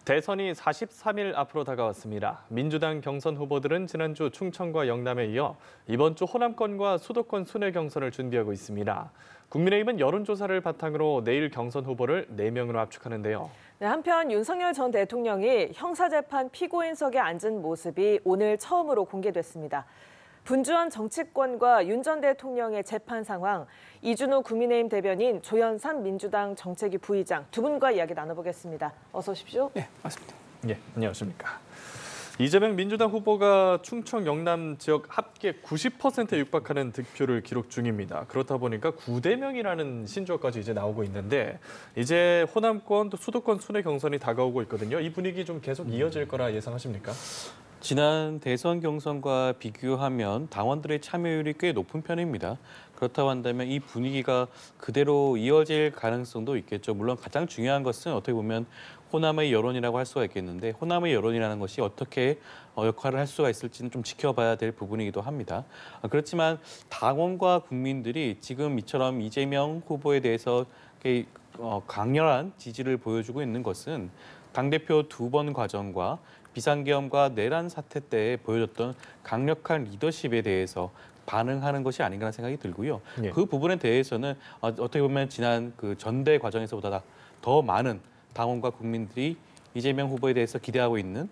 대선이 43일 앞으로 다가왔습니다. 민주당 경선 후보들은 지난주 충청과 영남에 이어 이번 주 호남권과 수도권 순회 경선을 준비하고 있습니다. 국민의힘은 여론조사를 바탕으로 내일 경선 후보를 4명으로 압축하는데요. 네, 한편 윤석열 전 대통령이 형사재판 피고인석에 앉은 모습이 오늘 처음으로 공개됐습니다. 분주한 정치권과 윤 전 대통령의 재판 상황, 이준우 국민의힘 대변인, 조현삼 민주당 정책위 부의장 두 분과 이야기 나눠보겠습니다. 어서 오십시오. 네, 맞습니다. 네, 안녕하십니까. 이재명 민주당 후보가 충청 영남 지역 합계 90%에 육박하는 득표를 기록 중입니다. 그렇다 보니까 9대 0이라는 신조어까지 이제 나오고 있는데 이제 호남권 또 수도권 순회 경선이 다가오고 있거든요. 이 분위기 좀 계속 이어질 거라 예상하십니까? 지난 대선 경선과 비교하면 당원들의 참여율이 꽤 높은 편입니다. 그렇다고 한다면 이 분위기가 그대로 이어질 가능성도 있겠죠. 물론 가장 중요한 것은 어떻게 보면 호남의 여론이라고 할 수가 있겠는데 호남의 여론이라는 것이 어떻게 역할을 할 수가 있을지는 좀 지켜봐야 될 부분이기도 합니다. 그렇지만 당원과 국민들이 지금 이처럼 이재명 후보에 대해서 강렬한 지지를 보여주고 있는 것은 당대표 2번 과정과 비상계엄과 내란 사태 때 보여줬던 강력한 리더십에 대해서 반응하는 것이 아닌가라는 생각이 들고요. 예. 그 부분에 대해서는 어떻게 보면 지난 그 전대 과정에서보다 더 많은 당원과 국민들이 이재명 후보에 대해서 기대하고 있는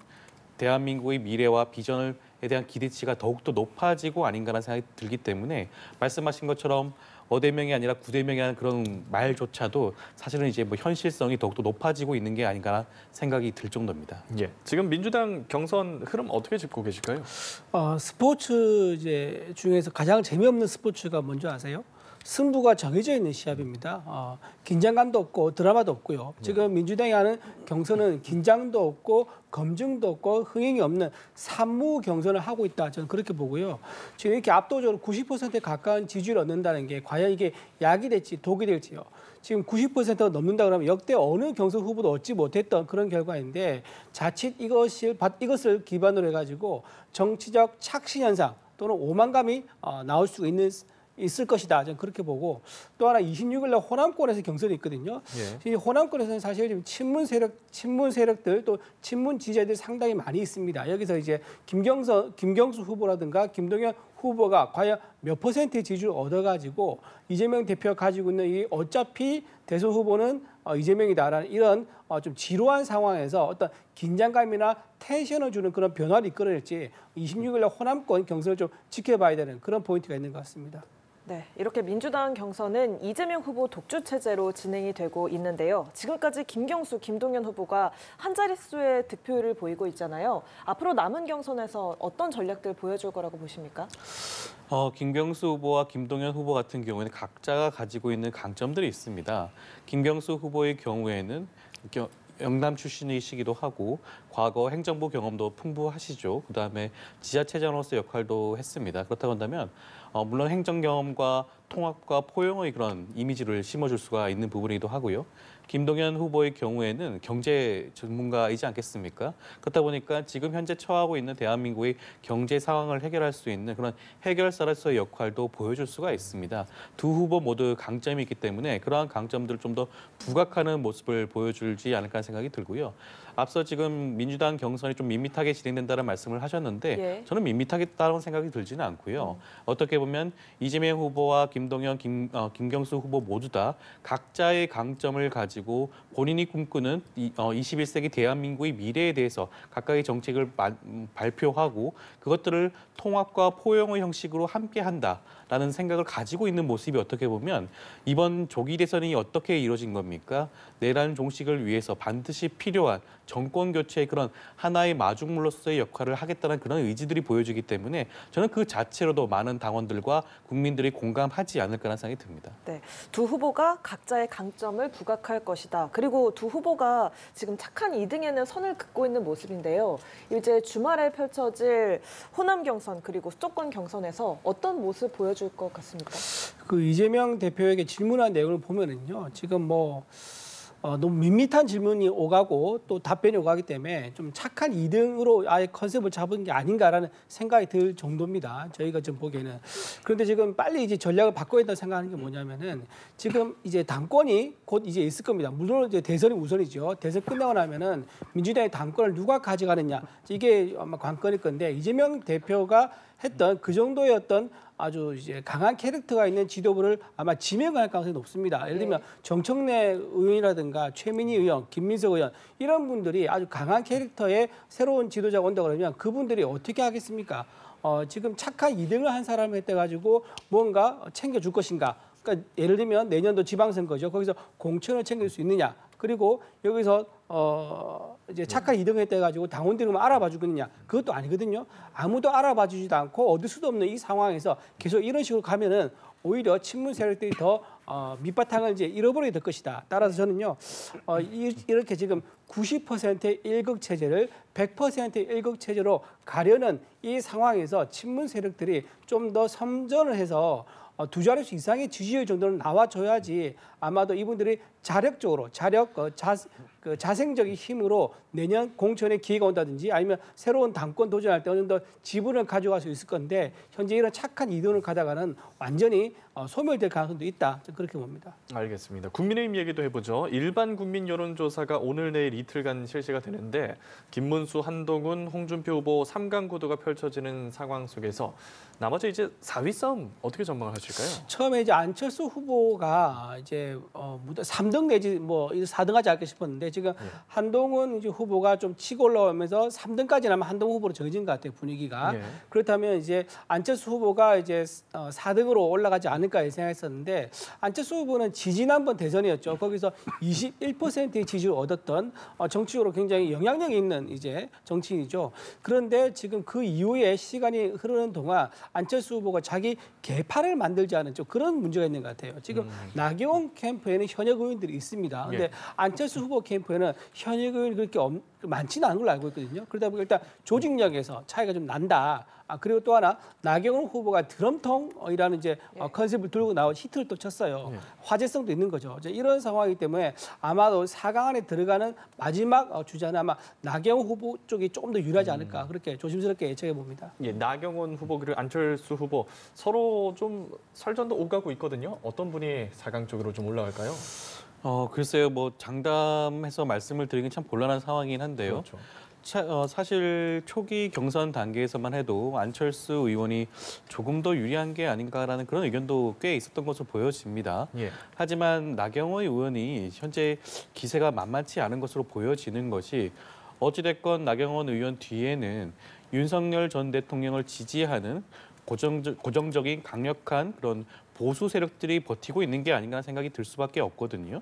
대한민국의 미래와 비전에 대한 기대치가 더욱더 높아지고 아닌가라는 생각이 들기 때문에 말씀하신 것처럼 5대 명이 아니라 9대 명이라는 그런 말조차도 사실은 이제 뭐 현실성이 더욱더 높아지고 있는 게 아닌가 생각이 들 정도입니다. 예. 지금 민주당 경선 흐름 어떻게 짚고 계실까요? 스포츠 이제 중에서 가장 재미없는 스포츠가 뭔지 아세요? 승부가 정해져 있는 시합입니다. 긴장감도 없고 드라마도 없고요. 지금 민주당이 하는 경선은 긴장도 없고 검증도 없고 흥행이 없는 산무 경선을 하고 있다. 저는 그렇게 보고요. 지금 이렇게 압도적으로 90%에 가까운 지지를 얻는다는 게 과연 이게 약이 될지 독이 될지요. 지금 90%가 넘는다 그러면 역대 어느 경선 후보도 얻지 못했던 그런 결과인데 자칫 이것을 기반으로 해가지고 정치적 착시 현상 또는 오만감이 나올 수 있을 것이다. 저는 그렇게 보고 또 하나 26일 날 호남권에서 경선이 있거든요. 예. 이 호남권에서는 사실 지금 친문 세력들 또 친문 지지자들이 상당히 많이 있습니다. 여기서 이제 김경수 후보라든가 김동연 후보가 과연 몇 퍼센트의 지지를 얻어가지고 이재명 대표가 가지고 있는 이 어차피 대선 후보는 이재명이다라는 이런 좀 지루한 상황에서 어떤 긴장감이나 텐션을 주는 그런 변화를 이끌어낼지 26일 날 호남권 경선을 좀 지켜봐야 되는 그런 포인트가 있는 것 같습니다. 네, 이렇게 민주당 경선은 이재명 후보 독주 체제로 진행이 되고 있는데요. 지금까지 김경수, 김동연 후보가 한 자릿수의 득표율을 보이고 있잖아요. 앞으로 남은 경선에서 어떤 전략들 보여줄 거라고 보십니까? 김경수 후보와 김동연 후보 같은 경우에는 각자가 가지고 있는 강점들이 있습니다. 김경수 후보의 경우에는 영남 출신이시기도 하고 과거 행정부 경험도 풍부하시죠. 그다음에 지자체장으로서 역할도 했습니다. 그렇다고 한다면 물론 행정 경험과 통합과 포용의 그런 이미지를 심어줄 수가 있는 부분이기도 하고요. 김동연 후보의 경우에는 경제 전문가이지 않겠습니까? 그렇다 보니까 지금 현재 처하고 있는 대한민국의 경제 상황을 해결할 수 있는 그런 해결사로서의 역할도 보여줄 수가 있습니다. 두 후보 모두 강점이 있기 때문에 그러한 강점들을 좀 더 부각하는 모습을 보여줄지 않을까 생각이 들고요. 앞서 지금 민주당 경선이 좀 밋밋하게 진행된다는 말씀을 하셨는데 예. 저는 밋밋하겠다는 생각이 들지는 않고요. 어떻게 보면 이재명 후보와 김동연, 김경수 후보 모두 다 각자의 강점을 가지고 본인이 꿈꾸는 21세기 대한민국의 미래에 대해서 각각의 정책을 발표하고 그것들을 통합과 포용의 형식으로 함께한다라는 생각을 가지고 있는 모습이 어떻게 보면 이번 조기 대선이 어떻게 이루어진 겁니까? 내란 종식을 위해서 반드시 필요한 정권 교체의 그런 하나의 마중물로서의 역할을 하겠다는 그런 의지들이 보여지기 때문에 저는 그 자체로도 많은 당원들과 국민들이 공감하지 않을까라는 생각이 듭니다. 네, 두 후보가 각자의 강점을 부각할 것이다. 그리고 두 후보가 지금 착한 2등에는 선을 긋고 있는 모습인데요. 이제 주말에 펼쳐질 호남 경선 그리고 수도권 경선에서 어떤 모습 보여줄 것 같습니까? 그 이재명 대표에게 질문한 내용을 보면은요. 지금 너무 밋밋한 질문이 오가고 또 답변이 오가기 때문에 좀 착한 2등으로 아예 컨셉을 잡은 게 아닌가라는 생각이 들 정도입니다. 저희가 좀 보기에는. 그런데 지금 빨리 이제 전략을 바꿔야 된다고 생각하는 게 뭐냐면은 지금 이제 당권이 곧 이제 있을 겁니다. 물론 이제 대선이 우선이죠. 대선 끝나고 나면은 민주당의 당권을 누가 가져가느냐 이게 아마 관건일 건데 이재명 대표가 했던 그 정도의 어떤 아주 이제 강한 캐릭터가 있는 지도부를 아마 지명할 가능성이 높습니다. 예를 들면 정청래 의원이라든가 최민희 의원, 김민석 의원 이런 분들이 아주 강한 캐릭터의 새로운 지도자가 온다 그러면 그분들이 어떻게 하겠습니까? 지금 착한 2등을 한 사람을 했대 가지고 뭔가 챙겨줄 것인가? 그러니까 예를 들면 내년도 지방선거죠. 거기서 공천을 챙길 수 있느냐? 그리고 여기서 이제 착한 2등을 했대 가지고 당원들을 알아봐 주겠느냐? 그것도 아니거든요. 아무도 알아봐 주지도 않고 얻을 수도 없는 이 상황에서 계속 이런 식으로 가면은 오히려 친문 세력들이 더 밑바탕을 이제 잃어버리게 될 것이다. 따라서 저는요 이렇게 지금 90%의 일극 체제를 100%의 일극 체제로 가려는 이 상황에서 친문 세력들이 좀 더 선전을 해서 두 자릿수 이상의 지지율 정도는 나와줘야지 아마도 이분들이 자력적으로 자생적인 힘으로 내년 공천에 기회가 온다든지 아니면 새로운 당권 도전할 때 어느 정도 지분을 가져갈 수 있을 건데 현재 이런 착한 이동을 가다가는 완전히 소멸될 가능성도 있다. 그렇게 봅니다. 알겠습니다. 국민의힘 얘기도 해보죠. 일반 국민 여론조사가 오늘 내일 이틀간 실시가 되는데 김문수, 한동훈, 홍준표 후보 3강 구도가 펼쳐지는 상황 속에서 나머지 이제 4위 싸움 어떻게 전망을 하실까요? 처음에 이제 안철수 후보가 이제 3등 내지 뭐 4등 하지 않을까 싶었는데 지금 한동훈 이제 후보가 좀 치고 올라오면서 3등까지 나면 한동훈 후보로 정해진 것 같아요, 분위기가. 그렇다면 이제 안철수 후보가 이제 4등으로 올라가지 않을까 예상했었는데 안철수 후보는 지지난번 대선이었죠. 거기서 21%의 지지를 얻었던 정치적으로 굉장히 영향력이 있는 이제 정치인이죠. 그런데 지금 그 이후에 시간이 흐르는 동안 안철수 후보가 자기 개파를 만들지 않은 좀 그런 문제가 있는 것 같아요. 지금 나경원 캠프에는 현역 의원들이 있습니다. 그런데 안철수 후보 캠프에는 현역 의원이 그렇게 많지는 않은 걸로 알고 있거든요. 그러다 보니까 일단 조직력에서 차이가 좀 난다. 그리고 또 하나 나경원 후보가 드럼통이라는 이제 컨셉을 들고 나와 히트를 또 쳤어요. 화제성도 있는 거죠. 이런 상황이기 때문에 아마도 4강 안에 들어가는 마지막 주자는 아마 나경원 후보 쪽이 조금 더 유리하지 않을까 그렇게 조심스럽게 예측해 봅니다. 예, 나경원 후보 그리고 안철수 후보 서로 좀 설전도 오가고 있거든요. 어떤 분이 4강 쪽으로 좀 올라갈까요? 글쎄요, 뭐 장담해서 말씀을 드리긴 참 곤란한 상황이긴 한데요. 그렇죠. 사실 초기 경선 단계에서만 해도 안철수 의원이 조금 더 유리한 게 아닌가라는 그런 의견도 꽤 있었던 것으로 보여집니다. 하지만 나경원 의원이 현재 기세가 만만치 않은 것으로 보여지는 것이 어찌됐건 나경원 의원 뒤에는 윤석열 전 대통령을 지지하는 고정적인 강력한 그런 보수 세력들이 버티고 있는 게 아닌가 하는 생각이 들 수밖에 없거든요.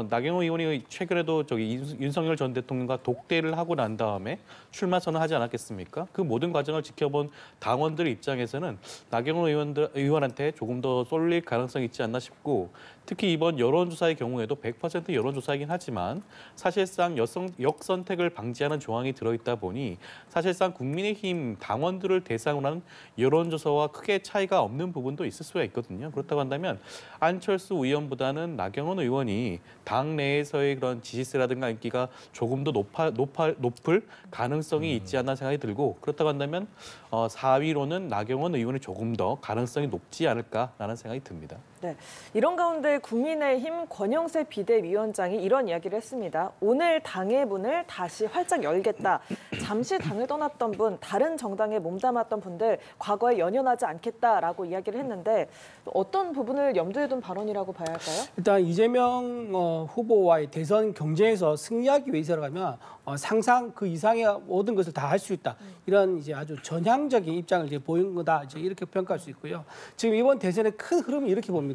나경원 의원이 최근에도 윤석열 전 대통령과 독대를 하고 난 다음에 출마 선언하지 않았겠습니까? 그 모든 과정을 지켜본 당원들 입장에서는 나경원 의원한테 조금 더 쏠릴 가능성이 있지 않나 싶고 특히 이번 여론조사의 경우에도 100% 여론조사이긴 하지만 사실상 역선택을 방지하는 조항이 들어있다 보니 사실상 국민의힘 당원들을 대상으로 하는 여론조사와 크게 차이가 없는 부분도 있을 수가 있거든요. 그렇다고 한다면 안철수 의원보다는 나경원 의원이 당 내에서의 그런 지지세라든가 인기가 조금 더 높을 가능성이 있지 않나 생각이 들고 그렇다고 한다면 4위로는 나경원 의원이 조금 더 가능성이 높지 않을까라는 생각이 듭니다. 네, 이런 가운데 국민의힘 권영세 비대위원장이 이런 이야기를 했습니다. 오늘 당의 문을 다시 활짝 열겠다. 잠시 당을 떠났던 분, 다른 정당에 몸담았던 분들 과거에 연연하지 않겠다라고 이야기를 했는데 어떤 부분을 염두에 둔 발언이라고 봐야 할까요? 일단 이재명 후보와의 대선 경쟁에서 승리하기 위해서라면 상상 그 이상의 모든 것을 다 할 수 있다. 이런 이제 아주 전향적인 입장을 이제 보인 거다. 이제 이렇게 평가할 수 있고요. 지금 이번 대선의 큰 흐름이 이렇게 봅니다.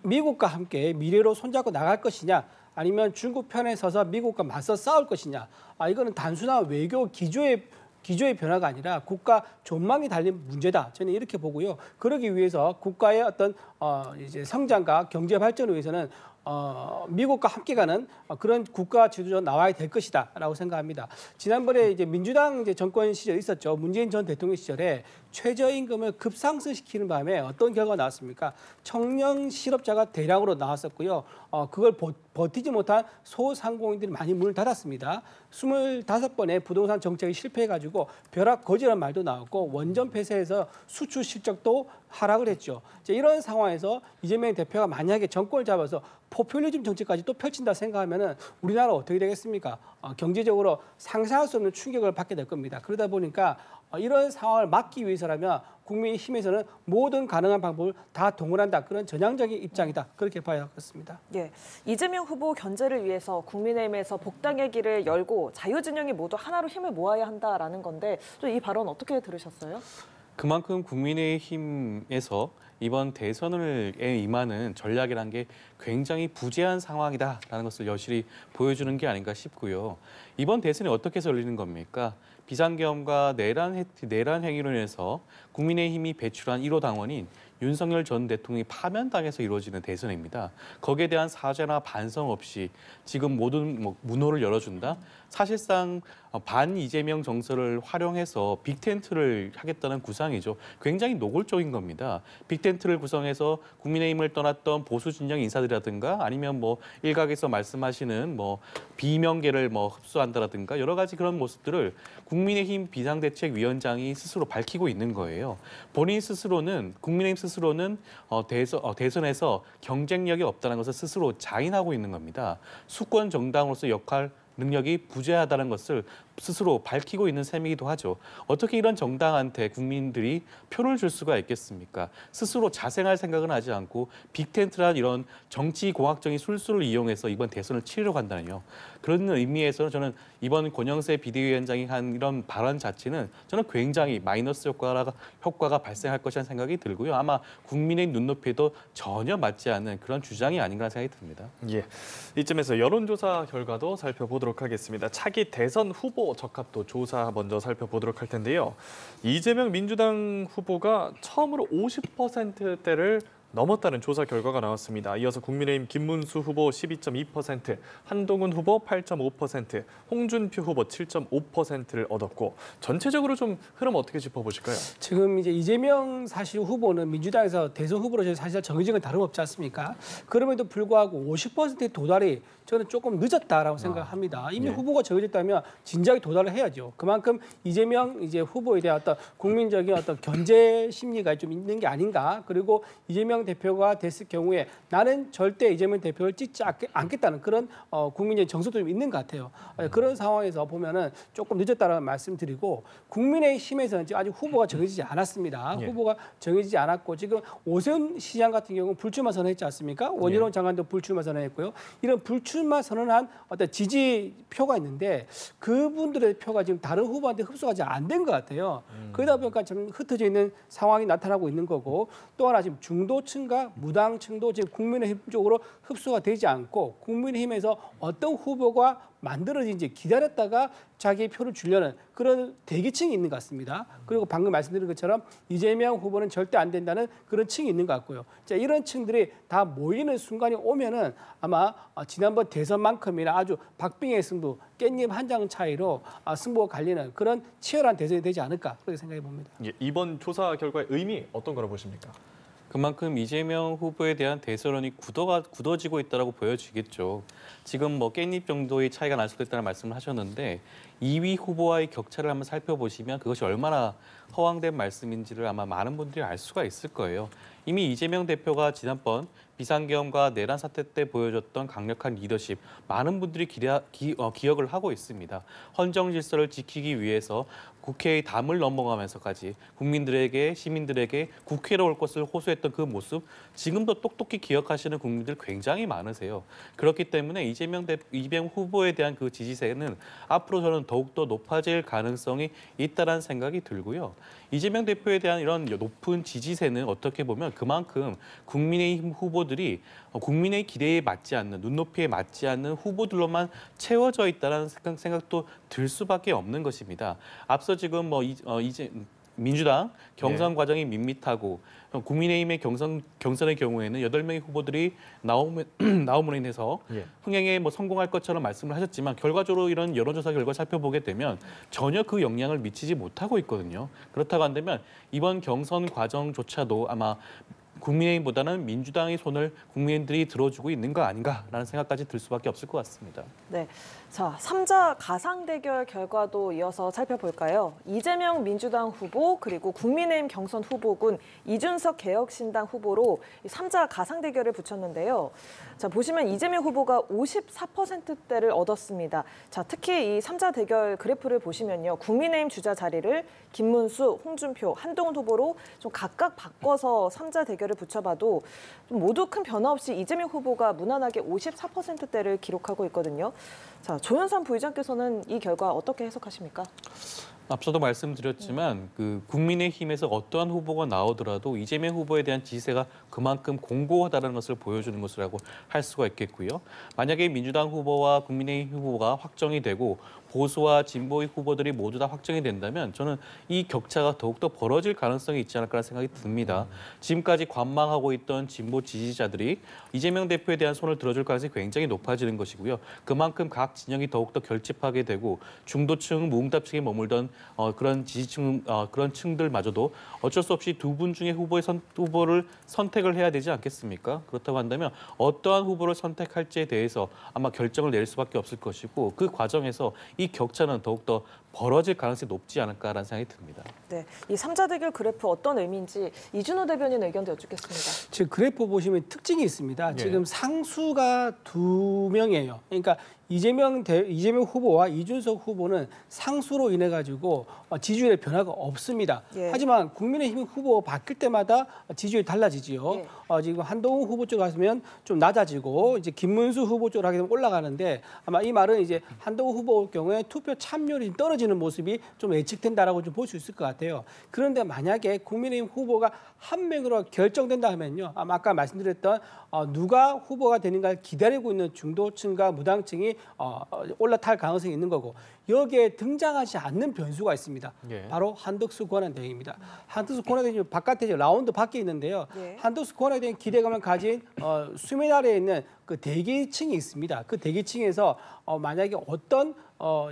미국과 함께 미래로 손잡고 나갈 것이냐, 아니면 중국 편에 서서 미국과 맞서 싸울 것이냐. 이거는 단순한 외교 기조의 변화가 아니라 국가 전망이 달린 문제다. 저는 이렇게 보고요. 그러기 위해서 국가의 어떤 이제 성장과 경제 발전을 위해서는 미국과 함께 가는 그런 국가 지도자 나와야 될 것이다라고 생각합니다. 지난번에 이제 민주당 이제 정권 시절에 있었죠. 문재인 전 대통령 시절에 최저임금을 급상승시키는 바람에 어떤 결과가 나왔습니까? 청년 실업자가 대량으로 나왔었고요. 그걸 버티지 못한 소상공인들이 많이 문을 닫았습니다. 25번의 부동산 정책이 실패해가지고 벼락 거지라는 말도 나왔고 원전 폐쇄해서 수출 실적도 하락을 했죠. 이런 상황에서 이재명 대표가 만약에 정권을 잡아서 포퓰리즘 정책까지 또 펼친다 생각하면은 우리나라 어떻게 되겠습니까? 경제적으로 상상할 수 없는 충격을 받게 될 겁니다. 그러다 보니까 이런 상황을 막기 위해서라면 국민의힘에서는 모든 가능한 방법을 다 동원한다. 그런 전향적인 입장이다. 그렇게 봐야겠습니다. 예, 이재명 후보 견제를 위해서 국민의힘에서 복당의 길을 열고 자유진영이 모두 하나로 힘을 모아야 한다라는 건데 또 이 발언 어떻게 들으셨어요? 그만큼 국민의힘에서 이번 대선에 임하는 전략이라는 게 굉장히 부재한 상황이다라는 것을 여실히 보여주는 게 아닌가 싶고요. 이번 대선이 어떻게 해서 열리는 겁니까? 비상계엄과 내란 행위로 인해서 국민의힘이 배출한 1호 당원인 윤석열 전 대통령이 파면당해서 이루어지는 대선입니다. 거기에 대한 사죄나 반성 없이 지금 모든 문호를 열어준다? 사실상 반 이재명 정서를 활용해서 빅텐트를 하겠다는 구상이죠. 굉장히 노골적인 겁니다. 빅텐트를 구성해서 국민의힘을 떠났던 보수 진영 인사들이라든가 아니면 일각에서 말씀하시는 비명계를 흡수한다라든가 여러 가지 그런 모습들을 국민의힘 비상대책위원장이 스스로 밝히고 있는 거예요. 본인 스스로는 국민의힘 스스로는 대선에서 경쟁력이 없다는 것을 스스로 자인하고 있는 겁니다. 수권 정당으로서 역할 능력이 부재하다는 것을 스스로 밝히고 있는 셈이기도 하죠. 어떻게 이런 정당한테 국민들이 표를 줄 수가 있겠습니까? 스스로 자생할 생각은 하지 않고 빅텐트란 이런 정치공학적인 술수를 이용해서 이번 대선을 치르려고 한다는요. 그런 의미에서는 저는 이번 권영세 비대위원장이 한 이런 발언 자체는 저는 굉장히 마이너스 효과가 발생할 것이라는 생각이 들고요. 아마 국민의 눈높이에도 전혀 맞지 않는 그런 주장이 아닌가 생각이 듭니다. 예, 이쯤에서 여론조사 결과도 살펴보도록 하겠습니다. 차기 대선 후보 적합도 조사 먼저 살펴보도록 할 텐데요. 이재명 민주당 후보가 처음으로 50%대를 넘었다는 조사 결과가 나왔습니다. 이어서 국민의힘 김문수 후보 12.2%, 한동훈 후보 8.5%, 홍준표 후보 7.5%를 얻었고 전체적으로 좀 흐름 어떻게 짚어보실까요? 지금 이제 이재명 사실 후보는 민주당에서 대선 후보로 사실 정해진 건 다름없지 않습니까? 그럼에도 불구하고 50%의 도달이 저는 조금 늦었다라고 생각합니다. 이미 후보가 정해졌다면 진작에 도달을 해야죠. 그만큼 이재명 후보에 대한 어떤 국민적인 어떤 견제 심리가 좀 있는 게 아닌가. 그리고 이재명 대표가 됐을 경우에 나는 절대 이재명 대표를 찍지 않겠다는 그런 국민적인 정서도 좀 있는 것 같아요. 그런 상황에서 보면은 조금 늦었다라는 말씀드리고 국민의힘에서는 아직 후보가 정해지지 않았습니다. 후보가 정해지지 않았고 지금 오세훈 시장 같은 경우는 불출마 선언했지 않습니까? 원희룡 장관도 불출마 선언했고요. 이런 불출마 선언한 어떤 지지표가 있는데 그분들의 표가 지금 다른 후보한테 흡수가 잘 안 된 것 같아요. 그러다 보니까 좀 흩어져 있는 상황이 나타나고 있는 거고 또 하나 지금 중도층과 무당층도 지금 국민의힘 쪽으로 흡수가 되지 않고 국민의힘에서 어떤 후보가 만들어진지 기다렸다가 자기의 표를 주려는 그런 대기층이 있는 것 같습니다. 그리고 방금 말씀드린 것처럼 이재명 후보는 절대 안 된다는 그런 층이 있는 것 같고요. 자, 이런 층들이 다 모이는 순간이 오면은 아마 지난번 대선만큼이나 아주 박빙의 승부, 깻잎 한 장 차이로 승부가 갈리는 그런 치열한 대선이 되지 않을까 그렇게 생각해 봅니다. 예, 이번 조사 결과의 의미 어떤 거라 보십니까? 그만큼 이재명 후보에 대한 대선론이 굳어지고 있다고 보여지겠죠. 지금 깻잎 정도의 차이가 날 수도 있다는 말씀을 하셨는데 2위 후보와의 격차를 한번 살펴보시면 그것이 얼마나 허황된 말씀인지를 아마 많은 분들이 알 수가 있을 거예요. 이미 이재명 대표가 지난번 비상계엄과 내란 사태 때 보여줬던 강력한 리더십 많은 분들이 기억을 하고 있습니다. 헌정 질서를 지키기 위해서 국회의 담을 넘어가면서까지 국민들에게 시민들에게 국회로 올 것을 호소했던 그 모습 지금도 똑똑히 기억하시는 국민들 굉장히 많으세요. 그렇기 때문에 이재명 후보에 대한 그 지지세는 앞으로 저는 더욱더 높아질 가능성이 있다는 생각이 들고요. 이재명 대표에 대한 이런 높은 지지세는 어떻게 보면 그만큼 국민의힘 후보들이 국민의 기대에 맞지 않는 눈높이에 맞지 않는 후보들로만 채워져 있다는 생각도 들 수밖에 없는 것입니다. 앞서 지금 민주당 경선 과정이 밋밋하고 국민의힘의 경선의 경우에는 8명의 후보들이 나옴으로 인해서 예. 흥행에 뭐 성공할 것처럼 말씀을 하셨지만 결과적으로 이런 여론조사 결과 살펴보게 되면 전혀 그 영향을 미치지 못하고 있거든요. 그렇다고 한다면 이번 경선 과정조차도 아마 국민의힘보다는 민주당의 손을 국민들이 들어주고 있는 거 아닌가라는 생각까지 들 수밖에 없을 것 같습니다. 네. 자, 3자 가상 대결 결과도 이어서 살펴볼까요? 이재명 민주당 후보 그리고 국민의힘 경선 후보군 이준석 개혁신당 후보로 3자 가상 대결을 붙였는데요. 자, 보시면 이재명 후보가 54%대를 얻었습니다. 자, 특히 이 3자 대결 그래프를 보시면요. 국민의힘 주자 자리를 김문수, 홍준표, 한동훈 후보로 좀 각각 바꿔서 3자 대결을 붙여봐도 좀 모두 큰 변화 없이 이재명 후보가 무난하게 54%대를 기록하고 있거든요. 자, 조현선 부의장께서는 이 결과 어떻게 해석하십니까? 앞서도 말씀드렸지만 그 국민의힘에서 어떠한 후보가 나오더라도 이재명 후보에 대한 지지세가 그만큼 공고하다는 것을 보여주는 것이라고 할 수가 있겠고요. 만약에 민주당 후보와 국민의힘 후보가 확정이 되고 보수와 진보의 후보들이 모두 다 확정이 된다면 저는 이 격차가 더욱더 벌어질 가능성이 있지 않을까라는 생각이 듭니다. 지금까지 관망하고 있던 진보 지지자들이 이재명 대표에 대한 손을 들어줄 가능성이 굉장히 높아지는 것이고요. 그만큼 각 진영이 더욱더 결집하게 되고 중도층, 무응답층에 머물던 그런 지지층, 그런 층들마저도 어쩔 수 없이 두 분 중에 후보를 선택을 해야 되지 않겠습니까? 그렇다고 한다면 어떠한 후보를 선택할지에 대해서 아마 결정을 내릴 수밖에 없을 것이고 그 과정에서 이 격차는 더욱더 벌어질 가능성이 높지 않을까라는 생각이 듭니다. 네, 이 3자 대결 그래프 어떤 의미인지 이준호 대변인 의견도 여쭙겠습니다. 지금 그래프 보시면 특징이 있습니다. 예. 지금 상수가 2명이에요. 그러니까 이재명 후보와 이준석 후보는 상수로 인해 가지고 지지율의 변화가 없습니다. 예. 하지만 국민의힘 후보 바뀔 때마다 지지율이 달라지지요. 예. 지금 한동훈 후보 쪽 가면 좀 낮아지고 이제 김문수 후보 쪽으로 하게 되면 올라가는데 아마 이 말은 이제 한동훈 후보 경우에 투표 참여율이 떨어지는 모습이 좀 예측된다라고 좀 볼 수 있을 것 같아요. 그런데 만약에 국민의힘 후보가 한 명으로 결정된다 하면요. 아까 말씀드렸던 누가 후보가 되는가를 기다리고 있는 중도층과 무당층이 올라탈 가능성이 있는 거고 여기에 등장하지 않는 변수가 있습니다. 예. 바로 한덕수 권한대행입니다. 한덕수 권한대행이 바깥에 라운드 밖에 있는데요. 예. 한덕수 권한대행 기대감을 가진 수면 아래에 있는 그 대기층이 있습니다. 그 대기층에서 만약에 어떤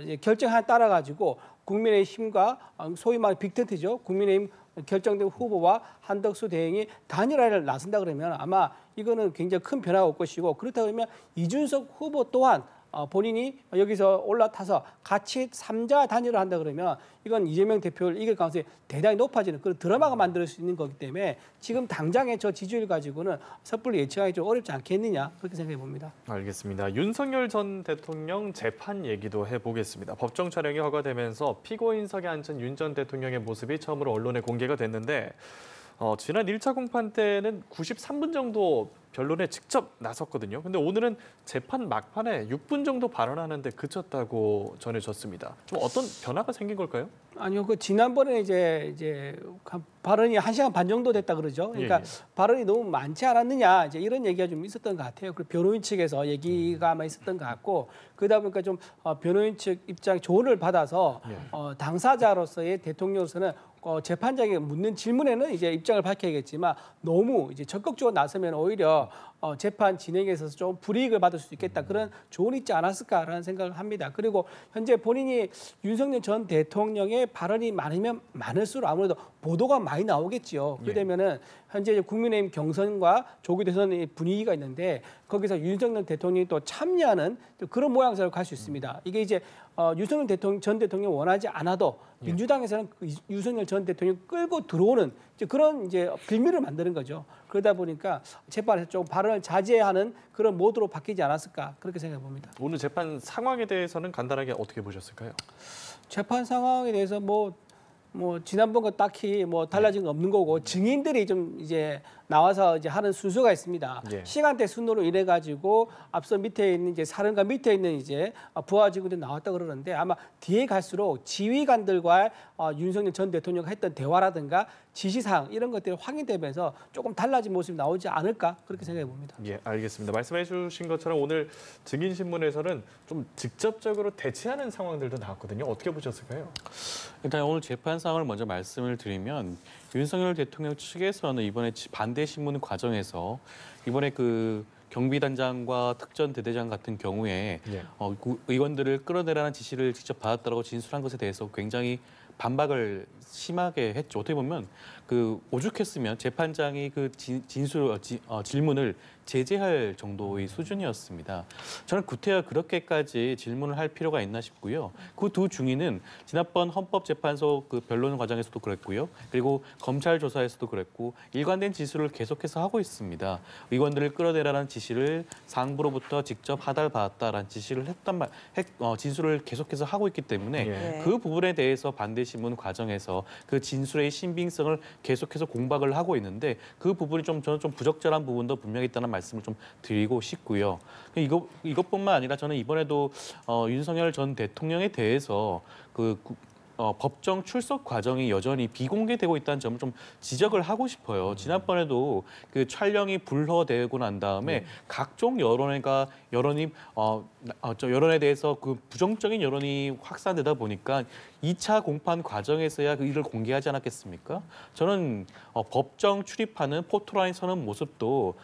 이제 결정에 따라 가지고 국민의힘과 소위 말해 빅텐트죠. 국민의힘 결정된 후보와 한덕수 대행이 단일화를 나선다 그러면 아마 이거는 굉장히 큰 변화가 올 것이고 그렇다 그러면 이준석 후보 또한 본인이 여기서 올라타서 같이 3자 단일화 한다 그러면 이건 이재명 대표를 이길 가능성이 대단히 높아지는 그런 드라마가 만들 수 있는 거기 때문에 지금 당장의 저 지지율 가지고는 섣불리 예측하기 좀 어렵지 않겠느냐 그렇게 생각해 봅니다. 알겠습니다. 윤석열 전 대통령 재판 얘기도 해보겠습니다. 법정 촬영이 허가되면서 피고인석에 앉은 윤 전 대통령의 모습이 처음으로 언론에 공개가 됐는데 지난 1차 공판 때는 93분 정도 변론에 직접 나섰거든요. 근데 오늘은 재판 막판에 6분 정도 발언하는데 그쳤다고 전해졌습니다. 좀 어떤 변화가 생긴 걸까요? 아니요, 그 지난번에 이제 발언이 1시간 반 정도 됐다 그러죠. 그러니까 예. 발언이 너무 많지 않았느냐 이제 이런 얘기가 좀 있었던 것 같아요. 그 변호인 측에서 얘기가 아마 있었던 것 같고 그러다 보니까 좀 변호인 측 입장 조언을 받아서 예. 당사자로서의 대통령으로서는 재판장이 묻는 질문에는 이제 입장을 밝혀야겠지만 너무 이제 적극적으로 나서면 오히려 재판 진행에 있어서 좀 불이익을 받을 수 있겠다 그런 조언이 있지 않았을까라는 생각을 합니다. 그리고 현재 본인이 윤석열 전 대통령의 발언이 많으면 많을수록 아무래도 보도가 많이 나오겠지요. 그렇게 되면은 현재 국민의힘 경선과 조기 대선의 분위기가 있는데 거기서 윤석열 대통령이 또 참여하는 그런 모양새로 갈 수 있습니다. 이게 이제 윤석열 전 대통령 원하지 않아도 민주당에서는 윤석열 전 대통령 끌고 들어오는 이제 그런 이제 빌미를 만드는 거죠. 그러다 보니까 재판에서 좀 발언을 자제하는 그런 모드로 바뀌지 않았을까 그렇게 생각해 봅니다. 오늘 재판 상황에 대해서는 간단하게 어떻게 보셨을까요? 재판 상황에 대해서 뭐 지난번과 딱히 뭐 달라진 건 없는 거고 증인들이 좀 이제 나와서 이제 하는 순서가 있습니다. 예. 시간대 순으로 이래 가지고 앞서 밑에 있는 이제 사령관 밑에 있는 이제 부하 직원들이 나왔다 그러는데 아마 뒤에 갈수록 지휘관들과 윤석열 전 대통령이 했던 대화라든가 지시사항 이런 것들이 확인되면서 조금 달라진 모습이 나오지 않을까 그렇게 생각해 봅니다. 예, 알겠습니다. 말씀해 주신 것처럼 오늘 증인신문에서는 좀 직접적으로 대치하는 상황들도 나왔거든요. 어떻게 보셨을까요? 일단 오늘 재판 상황을 먼저 말씀을 드리면 윤석열 대통령 측에서는 이번에 반대 신문 과정에서 이번에 그 경비단장과 특전대대장 같은 경우에 예. 의원들을 끌어내라는 지시를 직접 받았다고 진술한 것에 대해서 굉장히 반박을 심하게 했죠. 어떻게 보면 그 오죽했으면 재판장이 그 질문을 제재할 정도의 수준이었습니다. 저는 구태여 그렇게까지 질문을 할 필요가 있나 싶고요. 그 두 중위는 지난번 헌법재판소 그 변론 과정에서도 그랬고요. 그리고 검찰 조사에서도 그랬고 일관된 지시를 계속해서 하고 있습니다. 의원들을 끌어내라는 지시를 상부로부터 직접 하달받았다라는 지시를 진술을 계속해서 하고 있기 때문에 예. 그 부분에 대해서 반대신문 과정에서 그 진술의 신빙성을 계속해서 공박을 하고 있는데 그 부분이 저는 좀 부적절한 부분도 분명히 있다는 말씀을 좀 드리고 싶고요. 이것뿐만 아니라 저는 이번에도 윤석열 전 대통령에 대해서 법정 출석 과정이 여전히 비공개되고 있다는 점을 좀 지적을 하고 싶어요. 지난번에도 그 촬영이 불허되고 난 다음에 각종 여론에 대해서 그 부정적인 여론이 확산되다 보니까 2차 공판 과정에서야 그 일을 공개하지 않았겠습니까? 저는 법정 출입하는 포토라인 서는 모습도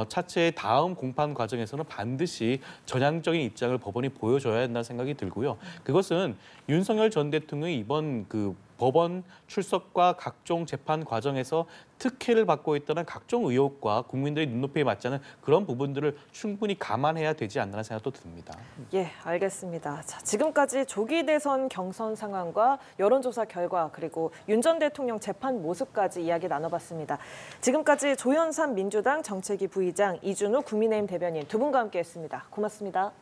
차체의 다음 공판 과정에서는 반드시 전향적인 입장을 법원이 보여줘야 한다는 생각이 들고요. 그것은 윤석열 전 대통령이 이번 그 법원 출석과 각종 재판 과정에서 특혜를 받고 있다는 각종 의혹과 국민들의 눈높이에 맞지 않은 그런 부분들을 충분히 감안해야 되지 않나 생각도 듭니다. 예, 알겠습니다. 자, 지금까지 조기 대선 경선 상황과 여론조사 결과 그리고 윤 전 대통령 재판 모습까지 이야기 나눠봤습니다. 지금까지 조현삼 민주당 정책위 부의장, 이준우 국민의힘 대변인 두 분과 함께했습니다. 고맙습니다.